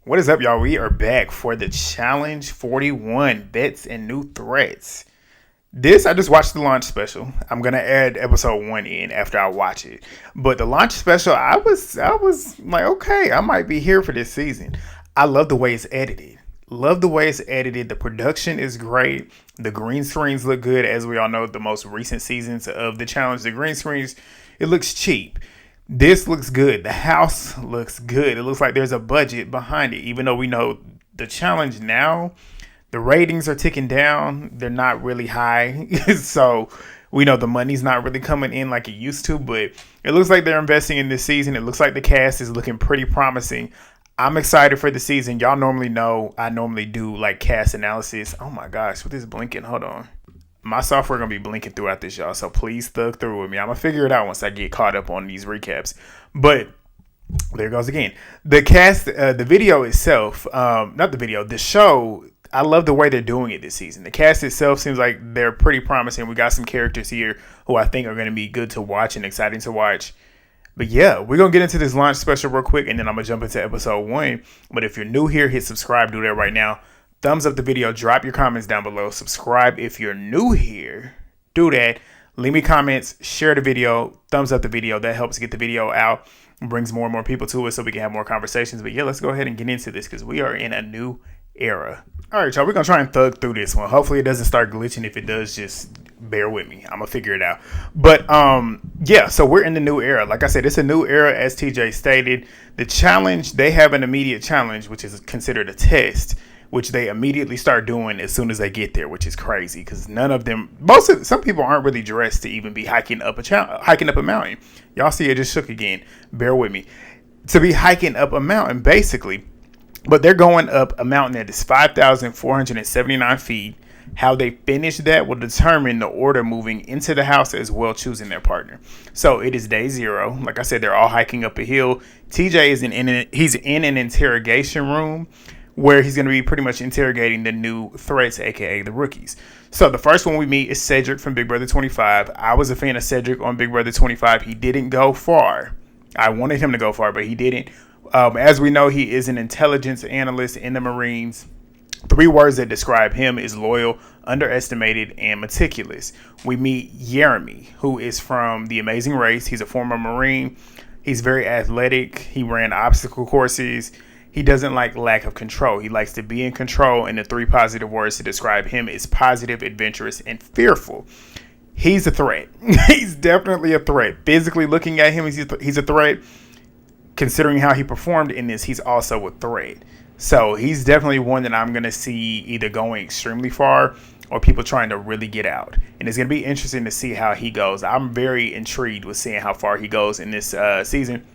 What is up, y'all? We are back for the Challenge 41 bets and new threats. I just watched the launch special. I'm gonna add episode 1 in after I watch it. But the launch special, I was like, okay, I might be here for this season. I love the way it's edited. The production is great. The green screens look good. As we all know, the most recent seasons of the challenge, the green screens, it looks cheap. This looks good. The house looks good. It looks like there's a budget behind it, even though we know the challenge now, the ratings are ticking down. They're not really high. So we know the money's not really coming in like it used to, but it looks like they're investing in this season. It looks like the cast is looking pretty promising. I'm excited for the season. Y'all normally know I normally do like cast analysis. Oh my gosh, what is blinking? Hold on. My software gonna be blinking throughout this, y'all. So please thug through with me. I'm gonna figure it out once I get caught up on these recaps. But there goes again. The cast, the video itself, not the video, the show. I love the way they're doing it this season. The cast itself seems like they're pretty promising. We got some characters here who I think are gonna be good to watch and exciting to watch. But yeah, we're going to get into this launch special real quick, and then I'm going to jump into episode 1. But if you're new here, hit subscribe. Do that right now. Thumbs up the video. Drop your comments down below. Subscribe if you're new here. Do that. Leave me comments. Share the video. Thumbs up the video. That helps get the video out. Brings more and more people to it so we can have more conversations. But yeah, let's go ahead and get into this because we are in a new era. All right, y'all. We're going to try and thug through this one. Hopefully it doesn't start glitching. If it does, just bear with me. I'm gonna figure it out. But yeah, so we're in the new era. Like I said, it's a new era, as TJ stated. The challenge, they have an immediate challenge, which is considered a test, which they immediately start doing as soon as they get there, which is crazy because none of them, some people aren't really dressed to even be hiking up a mountain. Y'all see it just shook again. Bear with me. To be hiking up a mountain, basically. But they're going up a mountain that is 5,479 feet. How they finish that will determine the order moving into the house as well, choosing their partner. So it is day 0. Like I said, they're all hiking up a hill. TJ is he's in an interrogation room where he's going to be pretty much interrogating the new threats, aka the rookies. So the first one we meet is Cedric from Big Brother 25. I was a fan of Cedric on Big Brother 25. He didn't go far. I wanted him to go far, but he didn't. As we know, he is an intelligence analyst in the Marines. 3 words that describe him is loyal, underestimated, and meticulous. We meet Jeremy, who is from The Amazing Race. He's a former Marine. He's very athletic. He ran obstacle courses. He doesn't like lack of control. He likes to be in control, and the 3 positive words to describe him is positive, adventurous, and fearful. He's a threat. He's definitely a threat. Physically looking at him, he's a threat. Considering how he performed in this, he's also a threat. So he's definitely one that I'm going to see either going extremely far or people trying to really get out. And it's going to be interesting to see how he goes. I'm very intrigued with seeing how far he goes in this season.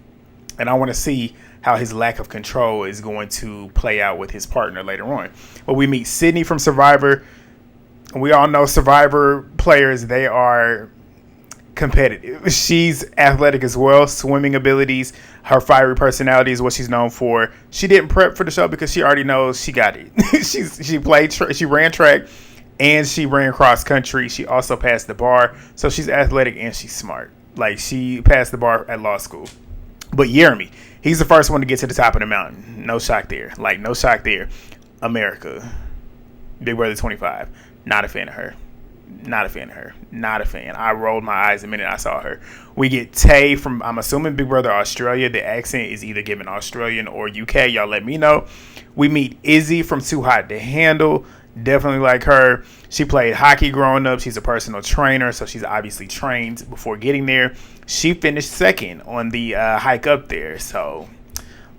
And I want to see how his lack of control is going to play out with his partner later on. But we meet Sydney from Survivor. We all know Survivor players, they are competitive. She's athletic as well, swimming abilities. Her fiery personality is what she's known for. She didn't prep for the show because she already knows she got it. She ran track and she ran cross country. She also passed the bar, so she's athletic and she's smart. Like, she passed the bar at law school. But Jeremy, he's the first one to get to the top of the mountain. No shock there. America, Big Brother 25. Not a fan of her. Not a fan. I rolled my eyes the minute I saw her. We get Tay from, I'm assuming, Big Brother Australia. The accent is either given Australian or UK. Y'all let me know. We meet Izzy from Too Hot to Handle. Definitely like her. She played hockey growing up. She's a personal trainer, so she's obviously trained before getting there. She finished second on the hike up there, so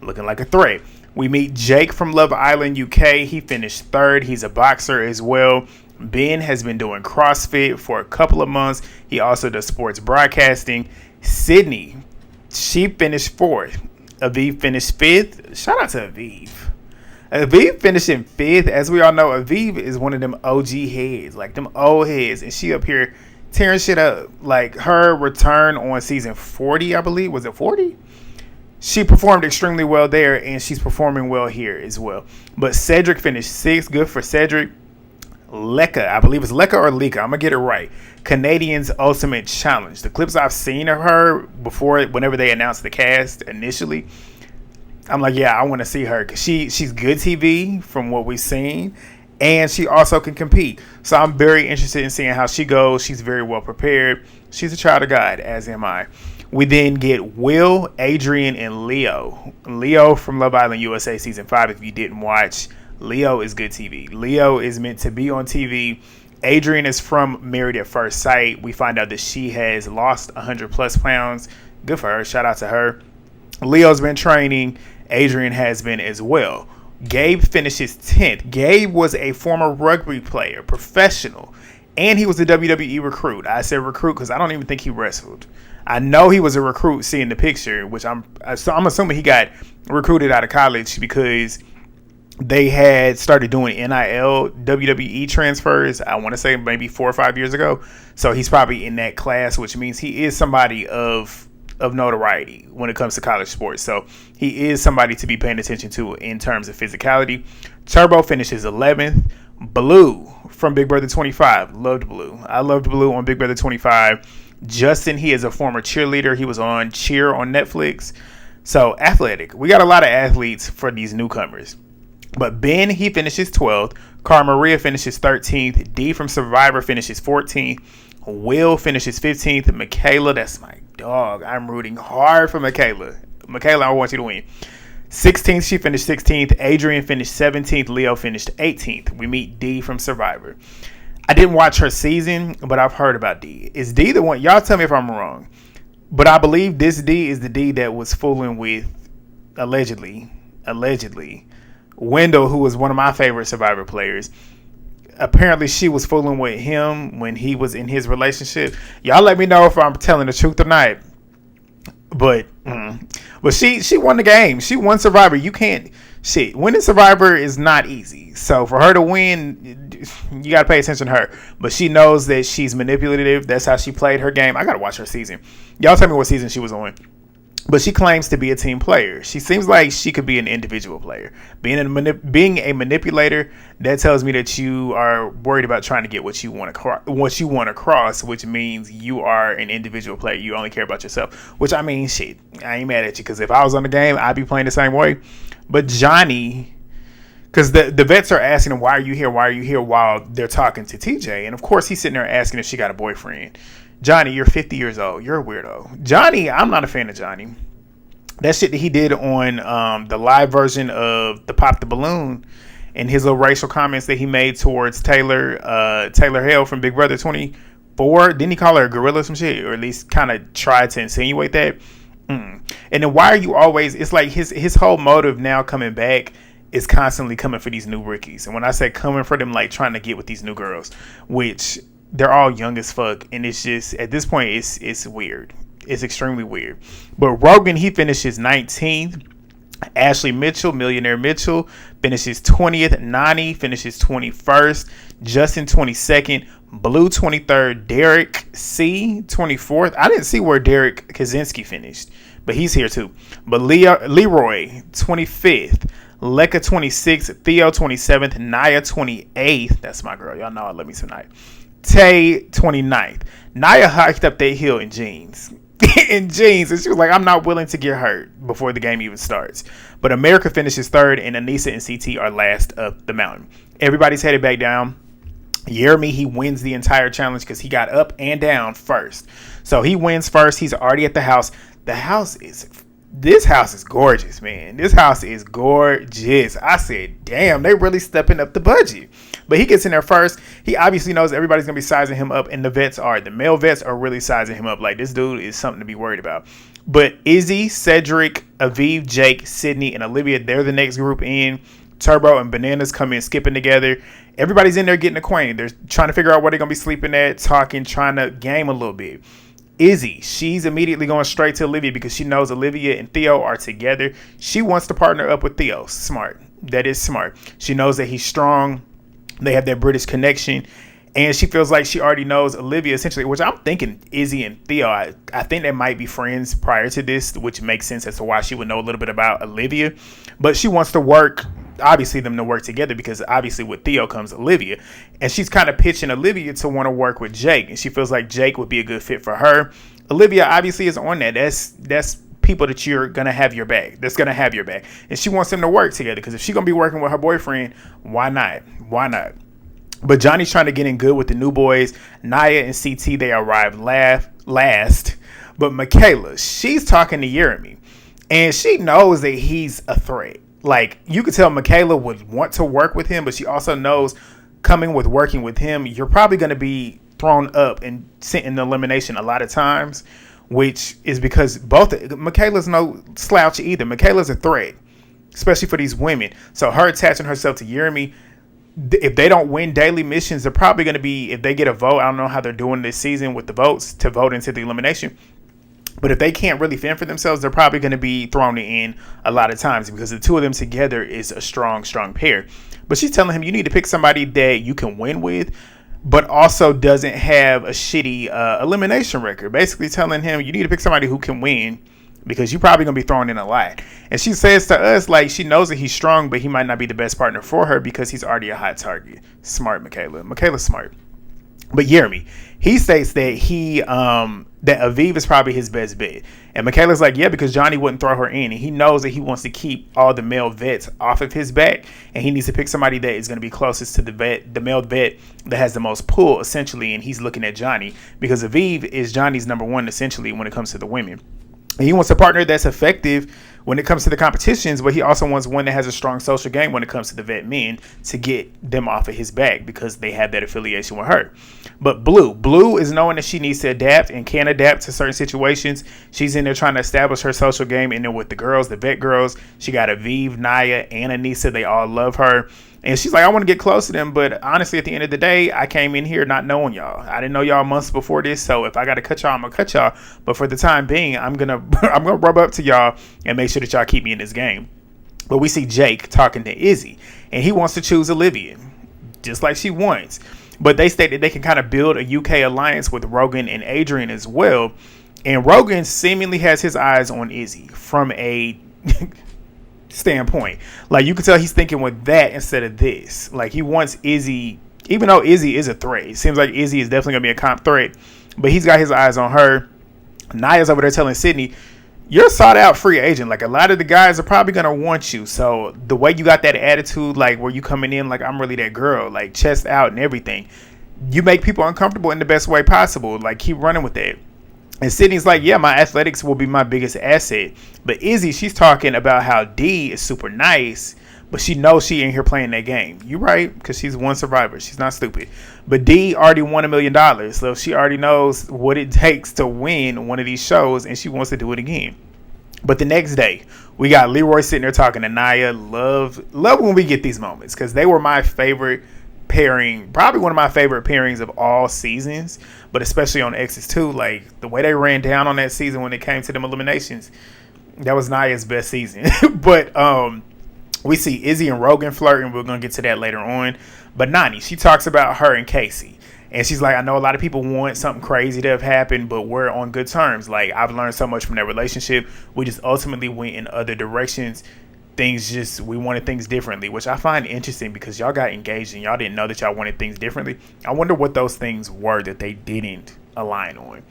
looking like a threat. We meet Jake from Love Island UK. He finished 3rd. He's a boxer as well. Ben has been doing CrossFit for a couple of months. He also does sports broadcasting. Sydney, she finished 4th. Aviv finished 5th. Shout out to Aviv. Aviv finishing 5th. As we all know, Aviv is one of them OG heads, like them old heads. And she up here tearing shit up. Like, her return on season 40, I believe. Was it 40? She performed extremely well there, and she's performing well here as well. But Cedric finished 6th. Good for Cedric. Leka, I believe it's Leka or Leka. I'm going to get it right. Canadian's Ultimate Challenge. The clips I've seen of her before, whenever they announced the cast initially, I'm like, yeah, I want to see her because she's good TV from what we've seen, and she also can compete. So I'm very interested in seeing how she goes. She's very well prepared. She's a child of God, as am I. We then get Will, Adrian, and Leo. Leo from Love Island USA Season 5, if you didn't watch. Leo is good TV. Leo is meant to be on TV. Adrian is from Married at First Sight. We find out that she has lost 100 plus pounds. Good for her. Shout out to her. Leo's been training. Adrian has been as well. Gabe finishes 10th. Gabe was a former rugby player, professional, and he was a WWE recruit. I said recruit because I don't even think he wrestled. I know he was a recruit seeing the picture, which I'm assuming he got recruited out of college because they had started doing NIL WWE transfers, I want to say maybe 4 or 5 years ago. So he's probably in that class, which means he is somebody of notoriety when it comes to college sports. So he is somebody to be paying attention to in terms of physicality. Turbo finishes 11th. Blue from Big Brother 25. Loved Blue. I loved Blue on Big Brother 25. Justin, he is a former cheerleader. He was on Cheer on Netflix. So athletic. We got a lot of athletes for these newcomers. But Ben, he finishes 12th. Cara Maria finishes 13th. D from Survivor finishes 14th. Will finishes 15th. Michaela, that's my dog. I'm rooting hard for Michaela. Michaela, I want you to win. 16th, she finished 16th. Adrian finished 17th. Leo finished 18th. We meet D from Survivor. I didn't watch her season, but I've heard about D. Is D the one? Y'all tell me if I'm wrong. But I believe this D is the D that was fooling with, allegedly, Wendell, who was one of my favorite Survivor players. Apparently, she was fooling with him when he was in his relationship. Y'all let me know if I'm telling the truth or not. But she won the game. She won Survivor. You can't winning Survivor is not easy. So for her to win, you got to pay attention to her. But she knows that she's manipulative. That's how she played her game. I got to watch her season. Y'all tell me what season she was on. But she claims to be a team player. She seems like she could be an individual player. Being a manipulator, that tells me that you are worried about trying to get what you want across, which means you are an individual player. You only care about yourself. Which, I mean, shit, I ain't mad at you, because if I was on the game, I'd be playing the same way. But Johnny, because the vets are asking him, why are you here, while they're talking to TJ. And, of course, he's sitting there asking if she got a boyfriend. Johnny, you're 50 years old. You're a weirdo. Johnny, I'm not a fan of Johnny. That shit that he did on the live version of the Pop the Balloon and his little racial comments that he made towards Taylor Hale from Big Brother 24. Didn't he call her a gorilla or some shit? Or at least kind of try to insinuate that. And then why are you always... It's like his whole motive now coming back is constantly coming for these new rookies. And when I say coming for them, like trying to get with these new girls, which... they're all young as fuck, and it's just, at this point, it's weird. It's extremely weird. But Rogan, he finishes 19th. Ashley Mitchell, Millionaire Mitchell, finishes 20th. Nani finishes 21st. Justin, 22nd. Blue, 23rd. Derrick C, 24th. I didn't see where Derrick Kosinski finished, but he's here too. But Leroy, 25th. Lekka, 26th. Theo, 27th. Naya, 28th. That's my girl. Y'all know I love me tonight. Tay, 29th. Naya hiked up that hill in jeans. And she was like, I'm not willing to get hurt before the game even starts. But America finishes 3rd, and Anissa and CT are last up the mountain. Everybody's headed back down. Jeremy, he wins the entire challenge because he got up and down first. So he wins first. He's already at the house. This house is gorgeous, man. This house is gorgeous. I said, damn, they really stepping up the budget. But he gets in there first. He obviously knows everybody's going to be sizing him up, and the male vets are really sizing him up. Like, this dude is something to be worried about. But Izzy, Cedric, Aviv, Jake, Sydney, and Olivia, they're the next group in. Turbo and Bananas come in skipping together. Everybody's in there getting acquainted. They're trying to figure out where they're going to be sleeping at, talking, trying to game a little bit. Izzy, she's immediately going straight to Olivia because she knows Olivia and Theo are together. She wants to partner up with Theo. Smart. That is smart. She knows that he's strong. They have that British connection. And she feels like she already knows Olivia, essentially, which I'm thinking Izzy and Theo, I think they might be friends prior to this, which makes sense as to why she would know a little bit about Olivia. But she wants to work, obviously, them to work together because obviously with Theo comes Olivia. And she's kind of pitching Olivia to want to work with Jake. And she feels like Jake would be a good fit for her. Olivia obviously is on that. That's people that you're going to have your back. That's going to have your back. And she wants them to work together because if she's going to be working with her boyfriend, why not? Why not? But Johnny's trying to get in good with the new boys. Nia and CT, they arrive last. But Michaela, she's talking to Jeremy. And she knows that he's a threat. Like, you could tell Michaela would want to work with him, but she also knows coming with working with him, you're probably going to be thrown up and sent in the elimination a lot of times, which is because Michaela's no slouch either. Michaela's a threat, especially for these women. So her attaching herself to Jeremy, if they don't win daily missions, they're probably going to be, if they get a vote, I don't know how they're doing this season with the votes to vote into the elimination. But if they can't really fend for themselves, they're probably going to be thrown in a lot of times because the two of them together is a strong pair. But she's telling him you need to pick somebody that you can win with, but also doesn't have a shitty elimination record. Basically telling him you need to pick somebody who can win because you're probably going to be thrown in a lot. And she says to us, like, she knows that he's strong, but he might not be the best partner for her because he's already a hot target. Smart, Michaela. Michaela's smart. But Jeremy, he states that that Aviv is probably his best bet. And Michaela's like, yeah, because Johnny wouldn't throw her in. And he knows that he wants to keep all the male vets off of his back. And he needs to pick somebody that is going to be closest to the male vet that has the most pull, essentially. And he's looking at Johnny because Aviv is Johnny's number one, essentially, when it comes to the women. And he wants a partner that's effective when it comes to the competitions, but he also wants one that has a strong social game when it comes to the vet men to get them off of his back because they have that affiliation with her. But Blue is knowing that she needs to adapt and can adapt to certain situations. She's in there trying to establish her social game in there with the girls, the vet girls. She got Aviv, Nia, and Anissa. They all love her. And she's like, I want to get close to them, but honestly, at the end of the day, I came in here not knowing y'all. I didn't know y'all months before this, so if I got to cut y'all, I'm going to cut y'all. But for the time being, I'm gonna rub up to y'all and make sure that y'all keep me in this game. But we see Jake talking to Izzy, and he wants to choose Olivia, just like she wants. But they state that they can kind of build a UK alliance with Rogan and Adrian as well. And Rogan seemingly has his eyes on Izzy from a standpoint. Like, you can tell he's thinking with that instead of this. Like, he wants Izzy, even though Izzy is a threat. It seems like Izzy is definitely going to be a comp threat, but he's got his eyes on her. Nia's over there telling Sydney, you're a sought out free agent. Like, a lot of the guys are probably going to want you. So the way you got that attitude, like, where you coming in like, I'm really that girl, like chest out and everything, you make people uncomfortable in the best way possible. Like, keep running with that. And Sydney's like, yeah, my athletics will be my biggest asset. But Izzy, she's talking about how D is super nice, but she knows she ain't here playing that game. You right, because she's one survivor. She's not stupid. But D already won $1 million, so she already knows what it takes to win one of these shows, and she wants to do it again. But the next day, we got Leroy sitting there talking to Nia. Love when we get these moments, because they were my favorite pairing, probably one of my favorite pairings of all seasons, but especially on X's too. Like, the way they ran down on that season when it came to them eliminations, that was Nia's best season. But we see Izzy and Rogan flirting. We're gonna get to that later on. But Nani, she talks about her and Casey, and she's like, I know a lot of people want something crazy to have happened, but we're on good terms. Like, I've learned so much from that relationship. We just ultimately went in other directions. We wanted things differently, which I find interesting because y'all got engaged and y'all didn't know that y'all wanted things differently. I wonder what those things were that they didn't align on.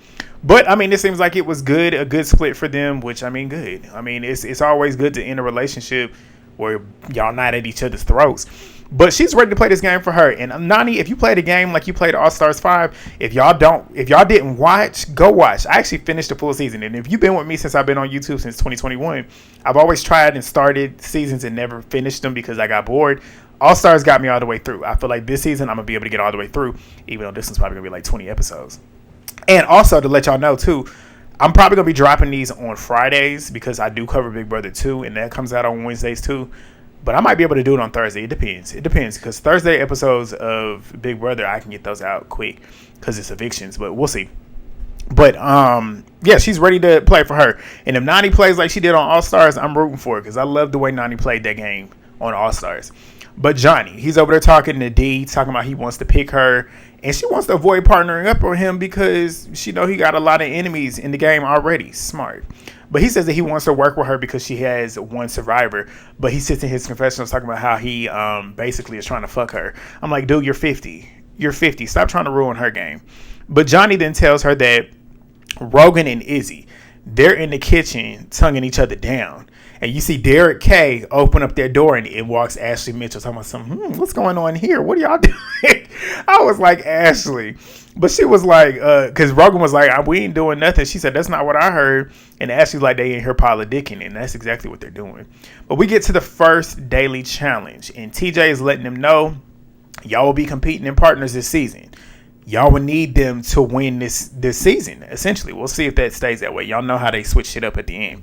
But I mean, it seems like it was a good split for them, which, I mean, good. I mean, it's always good to end a relationship where y'all not at each other's throats. But she's ready to play this game for her. And Nani, if you played a game like you played All-Stars 5, if y'all didn't watch, go watch. I actually finished the full season. And if you've been with me since I've been on YouTube since 2021, I've always tried and started seasons and never finished them because I got bored. All-Stars got me all the way through. I feel like this season I'm going to be able to get all the way through, even though this one's probably going to be like 20 episodes. And also to let y'all know too, I'm probably going to be dropping these on Fridays because I do cover Big Brother 2, and that comes out on Wednesdays too. But I might be able to do it on Thursday. It depends because Thursday episodes of Big Brother, I can get those out quick because it's evictions, but we'll see. But yeah, she's ready to play for her. And if Nani plays like she did on All-Stars, I'm rooting for it because I love the way Nani played that game on All-Stars. But Johnny, he's over there talking to D, talking about he wants to pick her, and she wants to avoid partnering up with him because she know he got a lot of enemies in the game already. Smart. But he says that he wants to work with her because she has one survivor. But he sits in his confessionals talking about how he basically is trying to fuck her. I'm like, dude, you're 50. You're 50. Stop trying to ruin her game. But Johnny then tells her that Rogan and Izzy, they're in the kitchen tonguing each other down. And you see Derrick K open up their door and it walks Ashley Mitchell talking about something, what's going on here? What are y'all doing? I was like, Ashley. But she was like, because Rogan was like, we ain't doing nothing. She said, that's not what I heard. And Ashley's like, they ain't here politicking. And that's exactly what they're doing. But we get to the first daily challenge. And TJ is letting them know, y'all will be competing in partners this season. Y'all will need them to win this season, essentially. We'll see if that stays that way. Y'all know how they switched it up at the end.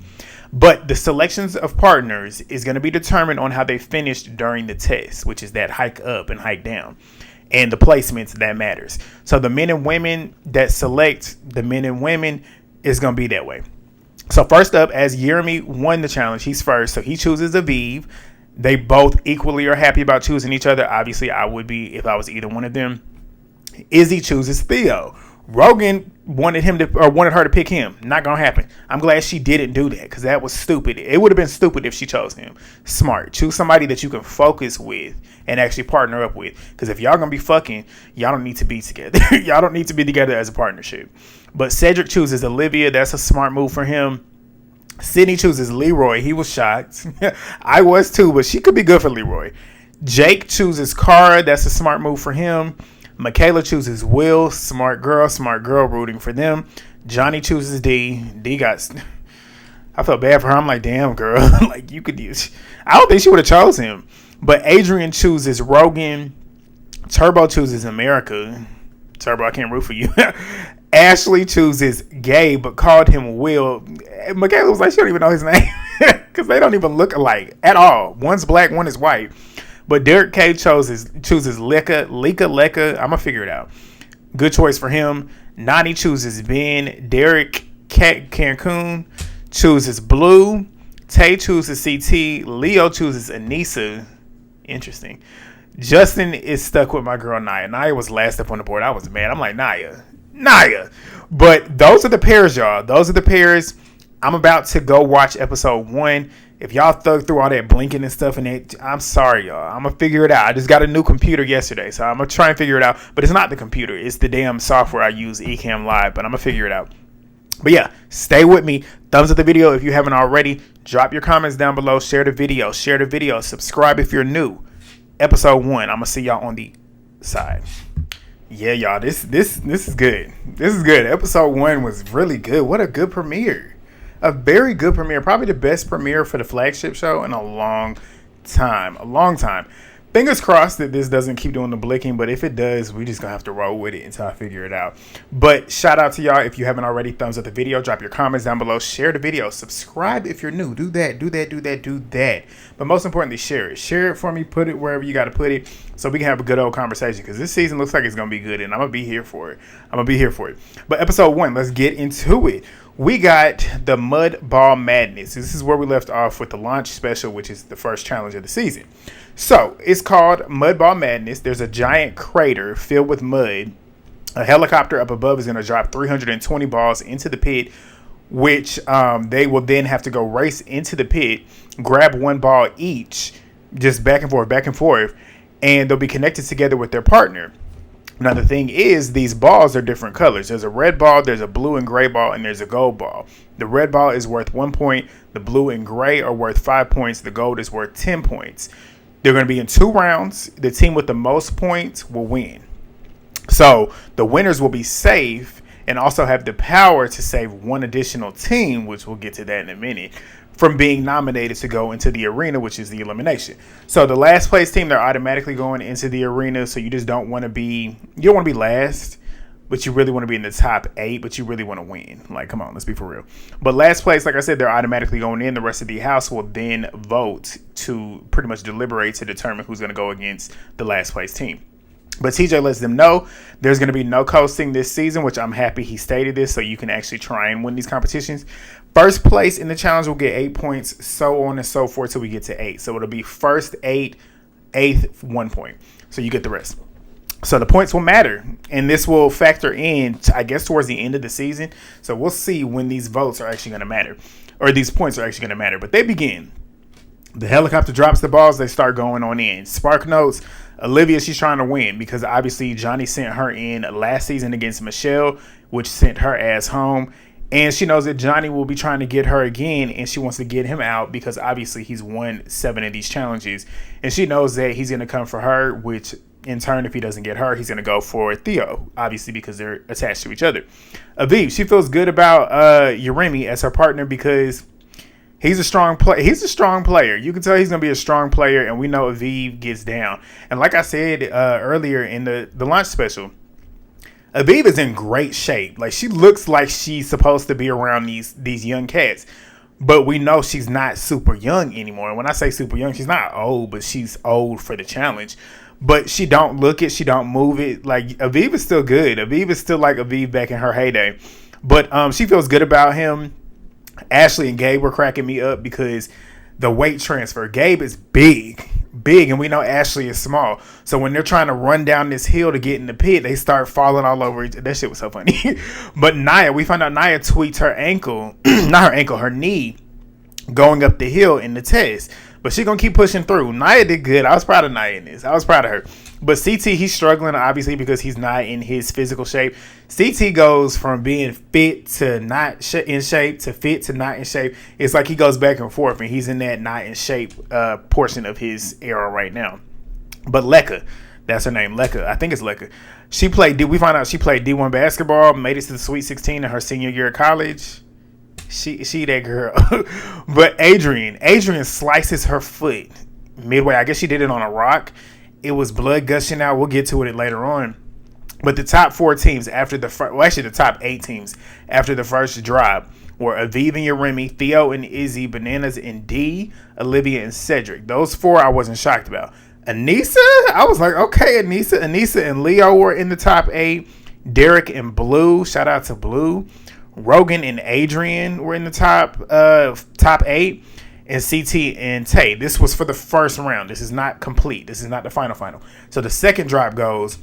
But the selections of partners is going to be determined on how they finished during the test, which is that hike up and hike down. And the placements, that matters. So the men and women that select the men and women is going to be that way. So first up, as Jeremy won the challenge, he's first. So he chooses Aviv. They both equally are happy about choosing each other. Obviously, I would be if I was either one of them. Izzy chooses Theo. Rogan wanted her to pick him. Not gonna happen. I'm glad she didn't do that because that was stupid. It would have been stupid if she chose him. Smart. Choose somebody that you can focus with and actually partner up with. Because if y'all gonna be fucking, y'all don't need to be together. Y'all don't need to be together as a partnership. But Cedric chooses Olivia. That's a smart move for him. Sydney chooses Leroy. He was shocked. I was too, but she could be good for Leroy. Jake chooses Cara. That's a smart move for him. Michaela chooses Will. Smart girl rooting for them. Johnny chooses D. D got... I felt bad for her. I'm like, damn, girl. Like, you could use... I don't think she would have chose him. But Adrian chooses Rogan. Turbo chooses America. Turbo, I can't root for you. Ashley chooses Gabe, but called him Will. Michaela was like, she don't even know his name. Because they don't even look alike at all. One's black, one is white. But Derrick K chooses Leka. I'm going to figure it out. Good choice for him. Nani chooses Ben. Derrick Cancun chooses Blue. Tay chooses CT. Leo chooses Anissa. Interesting. Justin is stuck with my girl Naya. Naya was last up on the board. I was mad. I'm like, Naya. But those are the pairs, y'all. Those are the pairs. I'm about to go watch episode 1. If y'all thug through all that blinking and stuff, I'm sorry, y'all. I'm going to figure it out. I just got a new computer yesterday, so I'm going to try and figure it out. But it's not the computer. It's the damn software I use, Ecamm Live. But I'm going to figure it out. But yeah, stay with me. Thumbs up the video if you haven't already. Drop your comments down below. Share the video. Subscribe if you're new. Episode 1. I'm going to see y'all on the side. Yeah, y'all. This is good. This is good. Episode 1 was really good. What a good premiere. A very good premiere. Probably the best premiere for the flagship show in a long time. Fingers crossed that this doesn't keep doing the blinking, but if it does, we just gonna have to roll with it until I figure it out. But shout out to y'all if you haven't already. Thumbs up the video. Drop your comments down below. Share the video. Subscribe if you're new. Do that. But most importantly, share it. Share it for me. Put it wherever you got to put it so we can have a good old conversation because this season looks like it's gonna be good and I'm gonna be here for it. But episode 1, let's get into it. We got the Mud Ball Madness. This is where we left off with the launch special, which is the first challenge of the season. So, it's called Mud Ball Madness. There's a giant crater filled with mud. A helicopter up above is going to drop 320 balls into the pit, which they will then have to go race into the pit, grab one ball each, just back and forth, and they'll be connected together with their partner. Now, the thing is, these balls are different colors. There's a red ball, there's a blue and gray ball, and there's a gold ball. The red ball is worth 1 point. The blue and gray are worth 5 points. The gold is worth 10 points. They're going to be in 2 rounds. The team with the most points will win. So the winners will be safe and also have the power to save one additional team, which we'll get to that in a minute, from being nominated to go into the arena, which is the elimination. So the last place team, they're automatically going into the arena. So you just don't want to be last, but you really want to be in the top 8, but you really want to win. Like, come on, let's be for real. But last place, like I said, they're automatically going in. The rest of the house will then vote to pretty much deliberate to determine who's going to go against the last place team. But TJ lets them know there's going to be no coasting this season, which I'm happy he stated this so you can actually try and win these competitions. First place in the challenge will get 8 points, so on and so forth till we get to 8. So it'll be first 8, 8th 1 point. So you get the rest. So the points will matter, and this will factor in, I guess, towards the end of the season. So we'll see when these votes are actually going to matter, or these points are actually going to matter. But they begin. The helicopter drops the balls. They start going on in. Spark notes. Olivia, she's trying to win because obviously Johnny sent her in last season against Michelle, which sent her ass home. And she knows that Johnny will be trying to get her again, and she wants to get him out because obviously he's won 7 of these challenges. And she knows that he's going to come for her, which in turn, if he doesn't get her, he's going to go for Theo, obviously because they're attached to each other. Aviv, she feels good about Uremi as her partner because he's a strong player. He's a strong player. You can tell he's going to be a strong player, and we know Aviv gets down. And like I said earlier in the launch special, Aviv is in great shape. Like, she looks like she's supposed to be around these young cats. But we know she's not super young anymore. And when I say super young, she's not old, but she's old for the challenge. But she don't look it. She don't move it. Like, Aviv is still good. Aviv is still like Aviv back in her heyday. But she feels good about him. Ashley and Gabe were cracking me up because the weight transfer. Gabe is big, and we know Ashley is small. So when they're trying to run down this hill to get in the pit, they start falling all over each other. That shit was so funny. But Nia, we found out Nia tweaked her ankle, not her ankle, her knee, going up the hill in the test. But she's going to keep pushing through. Nia did good. I was proud of Nia in this. I was proud of her. But CT, he's struggling, obviously, because he's not in his physical shape. CT goes from being fit to not in shape to fit to not in shape. It's like he goes back and forth, and he's in that not in shape portion of his era right now. But Lekka, that's her name, Lekka. I think it's Lekka. We found out she played D1 basketball, made it to the Sweet 16 in her senior year of college. She that girl. But Adrian slices her foot midway. I guess she did it on a rock. It was blood gushing out. We'll get to it later on. But the top 4 teams after the first, well, actually the top 8 teams after the first drop were Aviv and Uremi, Theo and Izzy, Bananas and D, Olivia and Cedric. Those 4 I wasn't shocked about. Anissa, I was like, okay, Anissa and Leo were in the top 8. Derrick and Blue, shout out to Blue. Rogan and Adrian were in the top 8. And CT and Tay. This was for the first round. This is not complete. This is not the final. So the second drop goes.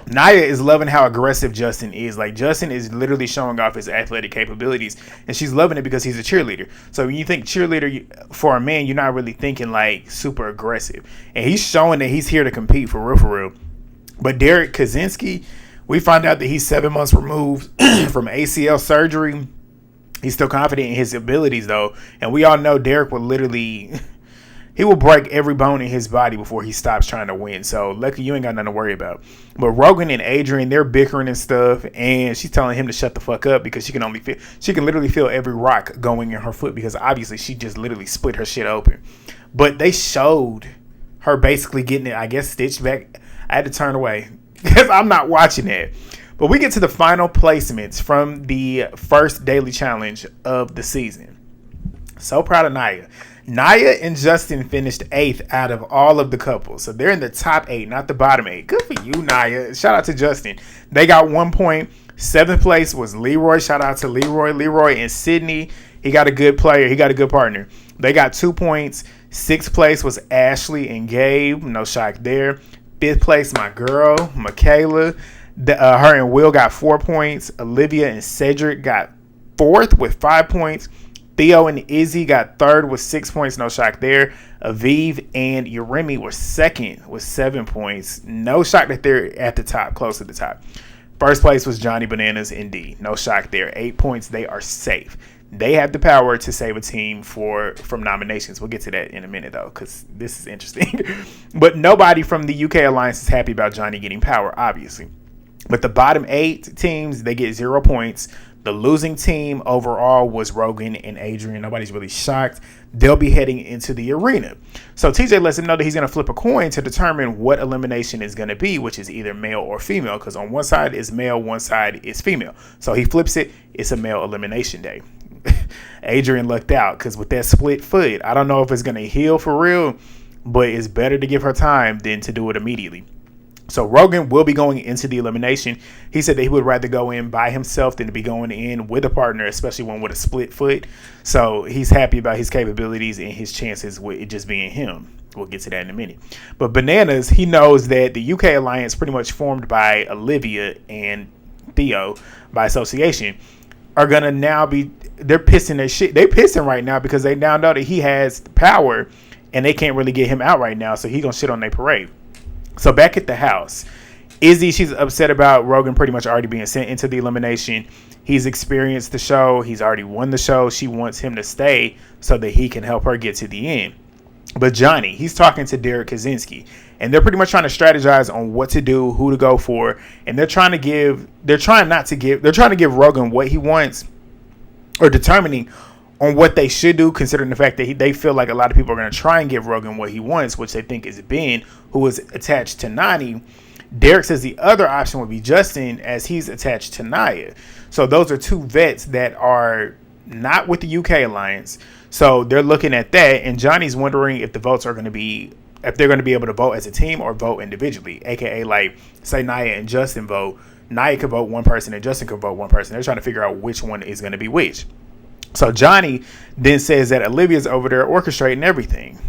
Nia is loving how aggressive Justin is. Like, Justin is literally showing off his athletic capabilities, and she's loving it because he's a cheerleader. So when you think cheerleader for a man, you're not really thinking like super aggressive. And he's showing that he's here to compete for real. But Derrick Kosinski, we find out that he's 7 months removed from ACL surgery. He's still confident in his abilities, though. And we all know Derrick will he will break every bone in his body before he stops trying to win. So, lucky you ain't got nothing to worry about. But Rogan and Adrian, they're bickering and stuff. And she's telling him to shut the fuck up because she can literally feel every rock going in her foot because obviously she just literally split her shit open. But they showed her basically getting it, I guess, stitched back. I had to turn away because I'm not watching that. But we get to the final placements from the first daily challenge of the season. So proud of Nia. Nia and Justin finished 8th out of all of the couples. So they're in the top 8, not the bottom 8. Good for you, Nia. Shout out to Justin. They got 1 point. 7th place was Leroy. Shout out to Leroy. Leroy and Sydney. He got a good player. He got a good partner. They got 2 points. 6th place was Ashley and Gabe. No shock there. 5th place, my girl, Michaela. Her and Will got 4 points. Olivia and Cedric got 4th with 5 points. Theo and Izzy got 3rd with 6 points. No shock there. Aviv and Uremi were 2nd with 7 points. No shock that they're at the top, close to the top. 1st place was Johnny Bananas and D. No shock there. 8 points. They are safe. They have the power to save a team from nominations. We'll get to that in a minute, though, because this is interesting. But nobody from the UK Alliance is happy about Johnny getting power, obviously. But the bottom 8 teams, they get 0 points. The losing team overall was Rogan and Adrian. Nobody's really shocked. They'll be heading into the arena. So TJ lets him know that he's going to flip a coin to determine what elimination is going to be, which is either male or female, because on one side is male, one side is female. So he flips it. It's a male elimination day. Adrian lucked out because with that split foot, I don't know if it's going to heal for real, but it's better to give her time than to do it immediately. So Rogan will be going into the elimination. He said that he would rather go in by himself than to be going in with a partner, especially one with a split foot. So he's happy about his capabilities and his chances with it just being him. We'll get to that in a minute. But Bananas, he knows that the UK Alliance, pretty much formed by Olivia and Theo by association, are going to now be, they're pissing their shit. They're pissing right now because they now know that he has power and they can't really get him out right now. So he's going to shit on their parade. So back at the house, Izzy, she's upset about Rogan pretty much already being sent into the elimination. He's experienced the show. He's already won the show. She wants him to stay so that he can help her get to the end. But Johnny, he's talking to Derrick Kosinski, and they're pretty much trying to strategize on what to do, who to go for, and they're trying to give Rogan what he wants, or determining on what they should do, considering the fact that they feel like a lot of people are going to try and give Rogan what he wants, which they think is Ben, who is attached to Nany. Derrick says the other option would be Justin, as he's attached to Nia. So those are two vets that are not with the UK alliance. So they're looking at that, and Johnny's wondering if the votes are going to be, if they're going to be able to vote as a team or vote individually, aka like say Nia and Justin vote. Nia could vote one person and Justin could vote one person. They're trying to figure out which one is going to be which. So Johnny then says that Olivia's over there orchestrating everything.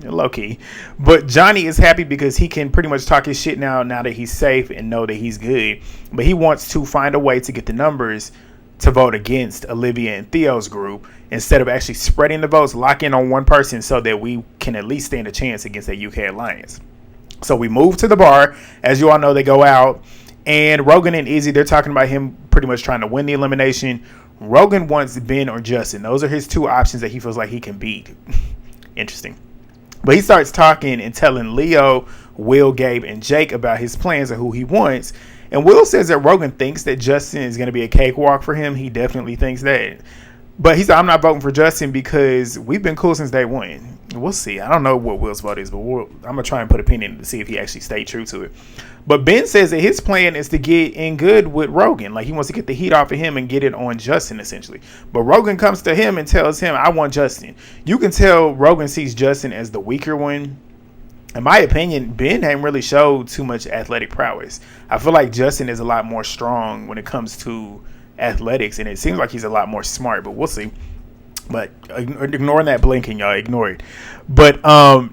Low key. But Johnny is happy because he can pretty much talk his shit now that he's safe and know that he's good. But he wants to find a way to get the numbers to vote against Olivia and Theo's group, instead of actually spreading the votes, lock in on one person so that we can at least stand a chance against the UK alliance. So we move to the bar. As you all know, they go out, and Rogan and Izzy, they're talking about him pretty much trying to win the elimination. Rogan wants Ben or Justin. Those are his two options that he feels like he can beat. Interesting. But he starts talking and telling Leo, Will, Gabe, and Jake about his plans and who he wants. And Will says that Rogan thinks that Justin is going to be a cakewalk for him. He definitely thinks that. But he said, I'm not voting for Justin because we've been cool since day one. We'll see. I don't know what Will's vote is, but I'm going to try and put a pin in it to see if he actually stayed true to it. But Ben says that his plan is to get in good with Rogan. Like, he wants to get the heat off of him and get it on Justin, essentially. But Rogan comes to him and tells him, I want Justin. You can tell Rogan sees Justin as the weaker one. In my opinion, Ben hadn't really showed too much athletic prowess. I feel like Justin is a lot more strong when it comes to athletics, and it seems like he's a lot more smart, but we'll see. But ignoring that blinking, y'all, ignore it. But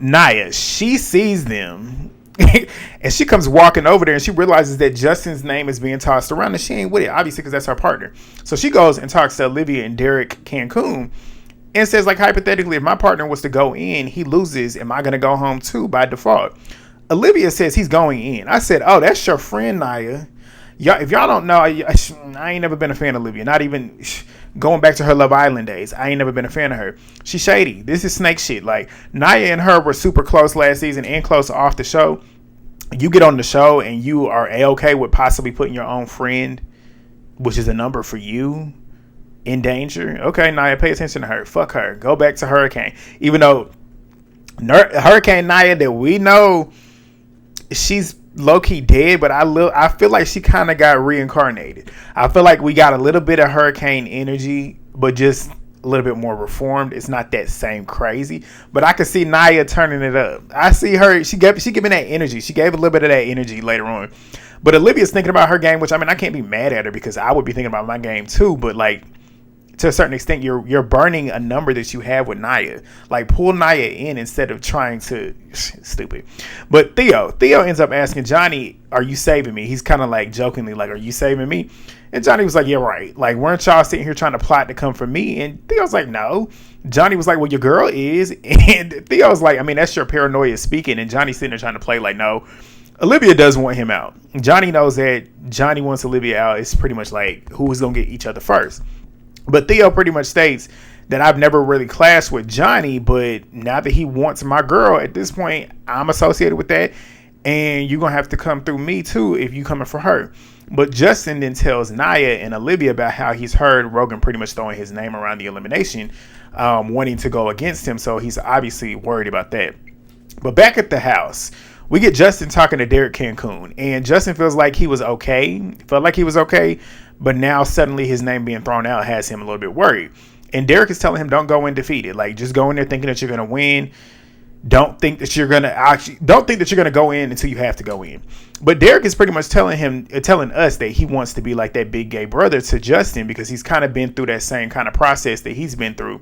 Nia, she sees them and she comes walking over there, and she realizes that Justin's name is being tossed around, and she ain't with it, obviously, because that's her partner. So she goes and talks to Olivia and Derrick Cancun and says, like, hypothetically, if my partner was to go in, he loses, am I going to go home too by default? Olivia says he's going in. I said, oh, that's your friend, Nia. Y'all, if y'all don't know, I ain't never been a fan of Olivia. Not even going back to her Love Island days. I ain't never been a fan of her. She's shady. This is snake shit. Like, Nia and her were super close last season and close off the show. You get on the show and you are A-okay with possibly putting your own friend, which is a number for you, in danger. Okay, Nia, pay attention to her. Fuck her. Go back to Hurricane. Even though Hurricane Nia that we know, she's low-key dead, but I feel like she kind of got reincarnated. I feel like we got a little bit of Hurricane energy, but just a little bit more reformed. It's not that same crazy, but I could see Nia turning it up. I see her. She gave me that energy. She gave a little bit of that energy later on. But Olivia's thinking about her game, which, I mean, I can't be mad at her because I would be thinking about my game too. But like, to a certain extent, you're burning a number that you have with Nia. Like, pull Nia in instead of trying to stupid. But Theo ends up asking Johnny, "Are you saving me?" He's kind of like jokingly like, "Are you saving me?" And Johnny was like, "Yeah, right. Like, weren't y'all sitting here trying to plot to come for me?" And Theo's like, "No." Johnny was like, "Well, your girl is." And Theo's like, "I mean, that's your paranoia speaking." And Johnny's sitting there trying to play like, "No." Olivia does want him out. Johnny knows that Johnny wants Olivia out. It's pretty much like, who's gonna get each other first. But Theo pretty much states that I've never really clashed with Johnny, but now that he wants my girl, at this point, I'm associated with that, and you're going to have to come through me too if you coming for her. But Justin then tells Nia and Olivia about how he's heard Rogan pretty much throwing his name around the elimination, wanting to go against him, so he's obviously worried about that. But back at the house, we get Justin talking to Derrick Cancun, and Justin feels like he was okay, but now suddenly his name being thrown out has him a little bit worried. And Derrick is telling him, don't go in defeated. Like, just go in there thinking that you're going to win. Don't think that you're going to go in until you have to go in. But Derrick is pretty much telling us that he wants to be like that big gay brother to Justin because he's kind of been through that same kind of process that he's been through.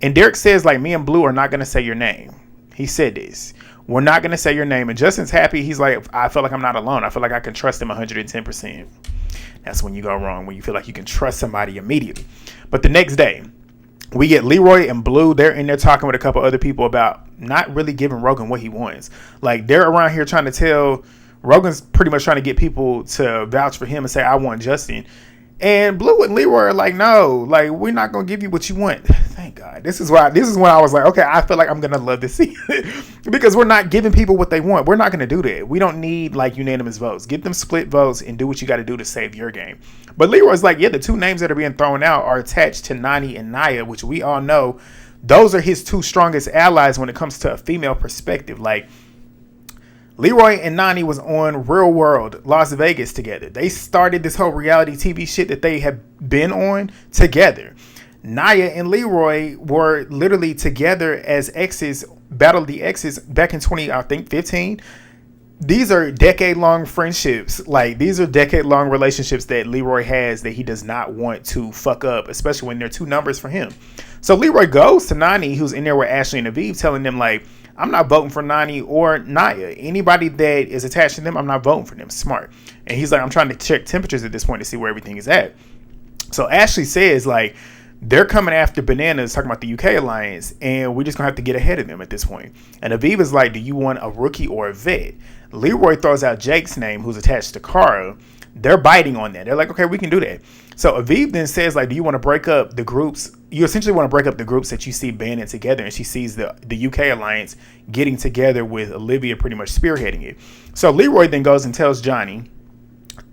And Derrick says, like, me and Blue are not going to say your name. He said this. We're not going to say your name. And Justin's happy. He's like, I feel like I'm not alone. I feel like I can trust him 110%. That's when you go wrong, when you feel like you can trust somebody immediately. But the next day, we get Leroy and Blue. They're in there talking with a couple other people about not really giving Rogan what he wants. Like, they're around here trying to tell, Rogan's pretty much trying to get people to vouch for him and say, I want Justin. And Blue and Leroy are like, no, like, we're not gonna give you what you want. Thank God. This is when I was like, okay, I feel like I'm gonna love this season because we're not giving people what they want. We're not gonna do that. We don't need like unanimous votes. Get them split votes and do what you got to do to save your game. But Leroy's like, yeah, the two names that are being thrown out are attached to Nany and Nia, which we all know those are his two strongest allies when it comes to a female perspective. Like, Leroy and Nany was on Real World Las Vegas together. They started this whole reality TV shit that they have been on together. Nia and Leroy were literally together as exes, Battle of the Exes back in 2015. These are decade-long friendships. Like, these are decade-long relationships that Leroy has that he does not want to fuck up, especially when they're two numbers for him. So Leroy goes to Nany, who's in there with Ashley and Aviv, telling them, like, I'm not voting for Nany or Nia. Anybody that is attached to them, I'm not voting for them. Smart. And he's like, I'm trying to check temperatures at this point to see where everything is at. So Ashley says, like, they're coming after Bananas, talking about the UK alliance, and we're just going to have to get ahead of them at this point. And Aviv is like, do you want a rookie or a vet? Leroy throws out Jake's name, who's attached to Cara. They're biting on that. They're like, okay, we can do that. So Aviv then says, like, do you want to break up the groups? You essentially want to break up the groups that you see banding together. And she sees the UK alliance getting together with Olivia pretty much spearheading it. So Leroy then goes and tells Johnny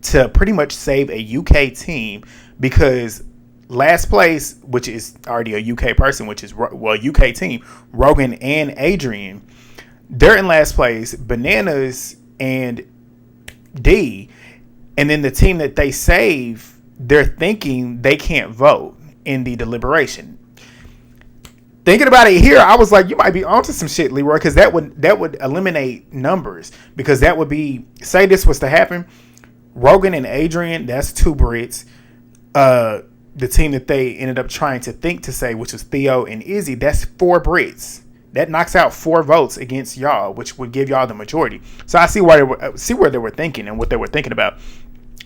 to pretty much save a UK team because last place, which is already a UK person, which is, well, UK team, Rogan and Adrian, they're in last place, Bananas and D. And then the team that they save, they're thinking they can't vote in the deliberation. Thinking about it here, I was like, you might be onto some shit, Leroy, because that would eliminate numbers. Because that would be, say this was to happen, Rogan and Adrian, that's two Brits. The team that they ended up trying to think to say, which was Theo and Izzy, that's four Brits. That knocks out 4 votes against y'all, which would give y'all the majority. So I see where they were thinking and what they were thinking about.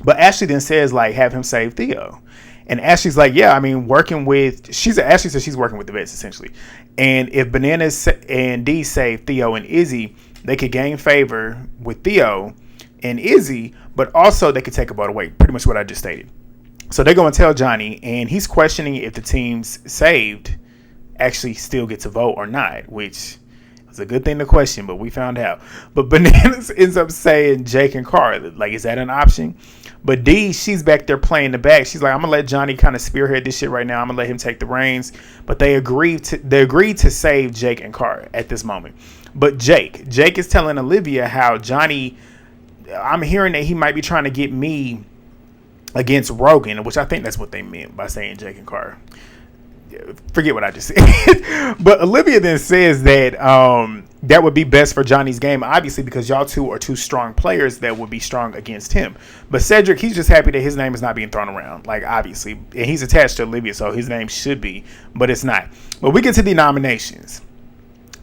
But Ashley then says, like, have him save Theo. And Ashley's like, yeah, I mean, Ashley says she's working with the vets, essentially. And if Bananas and D save Theo and Izzy, they could gain favor with Theo and Izzy, but also they could take a vote away. Pretty much what I just stated. So they're going to tell Johnny, and he's questioning if the teams saved actually still get to vote or not, which was a good thing to question, but we found out. But Bananas ends up saying Jake and Cara, like, is that an option? But D, she's back there playing the back. She's like, I'm gonna let Johnny kind of spearhead this shit right now. I'm gonna let him take the reins. But they agreed to save Jake and Cara at this moment. But Jake is telling Olivia how Johnny, I'm hearing that he might be trying to get me against Rogan, which I think that's what they meant by saying Jake and Cara. Forget what I just said. But Olivia then says that that would be best for Johnny's game, obviously, because y'all two are two strong players that would be strong against him. But Cedric, he's just happy that his name is not being thrown around, like, obviously. And he's attached to Olivia, so his name should be, but it's not. But we get to the nominations.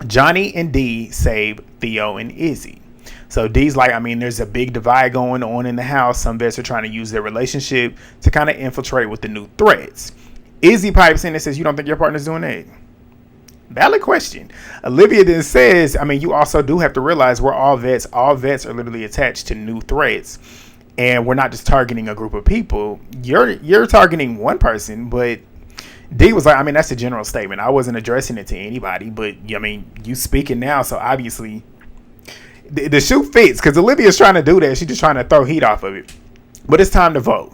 Johnny and D save Theo and Izzy. So D's like, I mean, there's a big divide going on in the house. Some vets are trying to use their relationship to kind of infiltrate with the new threats. Izzy pipes in and says, you don't think your partner's doing that? Valid question. Olivia then says, I mean, you also do have to realize we're all vets. All vets are literally attached to new threats. And we're not just targeting a group of people. You're targeting one person, but D was like, I mean, that's a general statement. I wasn't addressing it to anybody, but I mean, you speaking now, so obviously the shoe fits because Olivia's trying to do that. She's just trying to throw heat off of it. But it's time to vote.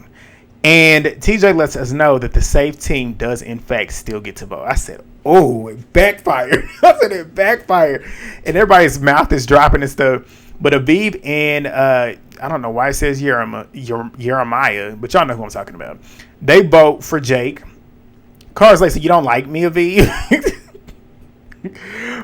And TJ lets us know that the safe team does, in fact, still get to vote. I said, oh, it backfired. I said it backfired. And everybody's mouth is dropping and stuff. But Aviv and, I don't know why it says Jeremiah, but y'all know who I'm talking about. They vote for Jake. Cars like, so you don't like me, Aviv?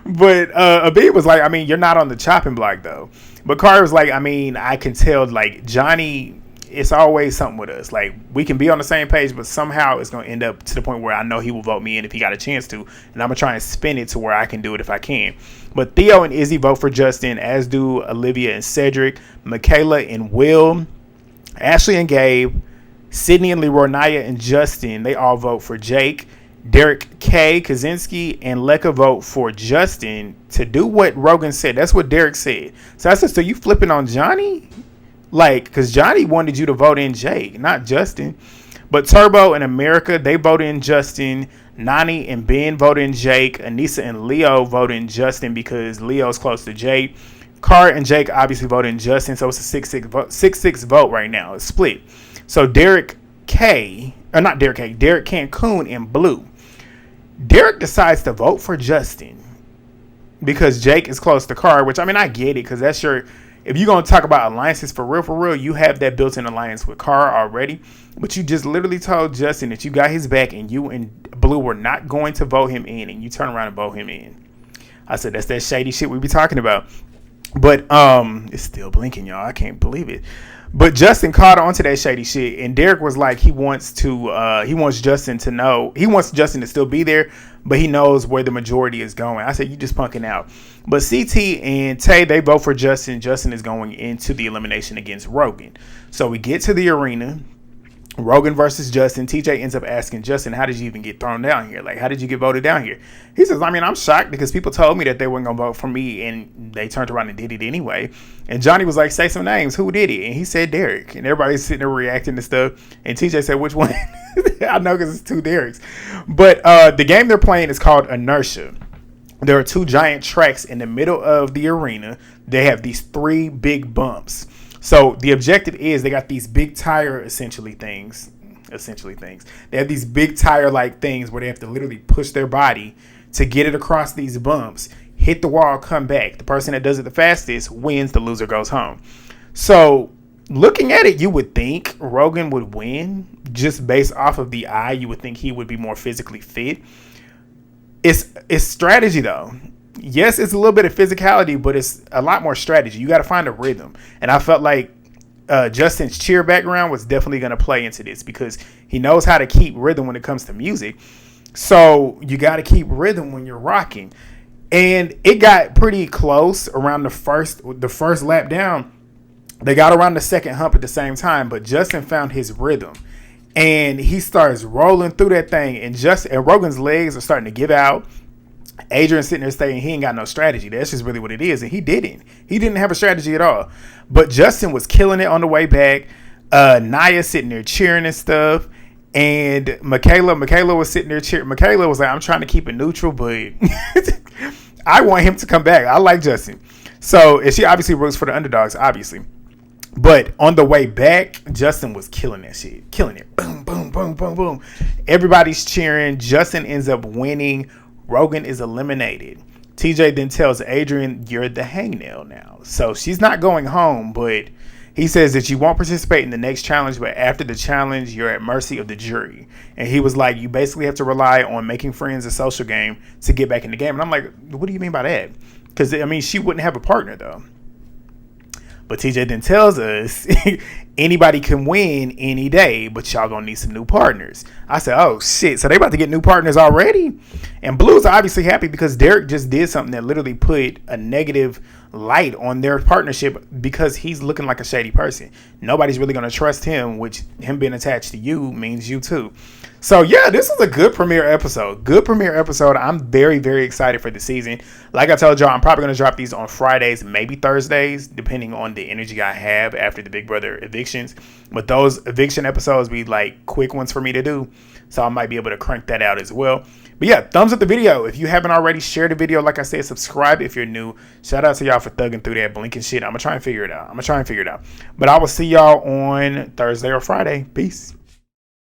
But Aviv was like, I mean, you're not on the chopping block, though. But Carr was like, I mean, I can tell, like, Johnny, it's always something with us. Like, we can be on the same page, but somehow it's going to end up to the point where I know he will vote me in if he got a chance to. And I'm going to try and spin it to where I can do it if I can. But Theo and Izzy vote for Justin, as do Olivia and Cedric, Michaela and Will, Ashley and Gabe, Sydney and Leroy, Nia and Justin. They all vote for Jake. Derrick, K, Kosinski, and Lekka vote for Justin to do what Rogan said. That's what Derrick said. So I said, so you flipping on Johnny? Like, because Johnny wanted you to vote in Jake, not Justin. But Turbo and America, they voted in Justin. Nani and Ben voted in Jake. Anissa and Leo voted in Justin because Leo's close to Jake. Car and Jake obviously voted in Justin, so it's a 6-6 vote right now. It's split. So Derrick Cancun and Blue. Derrick decides to vote for Justin because Jake is close to Car, which, I mean, I get it because that's your... If you're going to talk about alliances for real, you have that built-in alliance with Car already. But you just literally told Justin that you got his back and you and Blue were not going to vote him in, and you turn around and vote him in. I said, that's that shady shit we be talking about. But it's still blinking, y'all. I can't believe it. But Justin caught on to that shady shit, and Derrick was like, he wants Justin to still be there, but he knows where the majority is going. I said, you just punking out. But CT and Tay, they vote for Justin. Justin is going into the elimination against Rogan. So we get to the arena. Rogan versus Justin. TJ ends up asking Justin, how did you even get thrown down here? Like, how did you get voted down here? He says, I mean, I'm shocked because people told me that they weren't going to vote for me, and they turned around and did it anyway. And Johnny was like, say some names. Who did it? And he said Derrick. And everybody's sitting there reacting to stuff. And TJ said, which one? I know because it's two Derricks. But the game they're playing is called Inertia. There are two giant tracks in the middle of the arena. They have these 3 big bumps. So the objective is they got these big tire essentially things. They have these big tire like things where they have to literally push their body to get it across these bumps, hit the wall, come back. The person that does it the fastest wins, the loser goes home. So looking at it, you would think Rogan would win just based off of the eye. You would think he would be more physically fit. It's strategy though. Yes, it's a little bit of physicality, but it's a lot more strategy. You got to find a rhythm. And I felt like Justin's cheer background was definitely going to play into this because he knows how to keep rhythm when it comes to music. So you got to keep rhythm when you're rocking. And it got pretty close around the first lap down. They got around the second hump at the same time, but Justin found his rhythm. And he starts rolling through that thing. And Rogan's legs are starting to give out. Adrian's sitting there saying he ain't got no strategy. That's just really what it is. And he didn't. He didn't have a strategy at all. But Justin was killing it on the way back. Naya sitting there cheering and stuff. And Michaela was sitting there cheering. Michaela was like, I'm trying to keep it neutral, but I want him to come back. I like Justin. So, and she obviously roots for the underdogs, obviously. But on the way back, Justin was killing that shit. Killing it. Boom, boom, boom, boom, boom. Everybody's cheering. Justin ends up winning. Rogan is eliminated. TJ then tells Adrian, you're the hangnail now. So she's not going home, but he says that you won't participate in the next challenge, but after the challenge, you're at mercy of the jury. And he was like, you basically have to rely on making friends a social game to get back in the game. And I'm like, what do you mean by that? Because, I mean, she wouldn't have a partner, though. But TJ then tells us anybody can win any day, but y'all gonna need some new partners. I said, oh shit, so they about to get new partners already? And Blue's obviously happy because Derrick just did something that literally put a negative light on their partnership because he's looking like a shady person. Nobody's really gonna trust him, which him being attached to you means you too. So yeah, this was a good premiere episode. I'm very, very excited for the season. Like I told y'all, I'm probably going to drop these on Fridays, maybe Thursdays, depending on the energy I have after the Big Brother evictions. But those eviction episodes be like quick ones for me to do. So I might be able to crank that out as well. But yeah, thumbs up the video. If you haven't already, share the video. Like I said, subscribe if you're new. Shout out to y'all for thugging through that blinking shit. I'm going to try and figure it out. But I will see y'all on Thursday or Friday. Peace.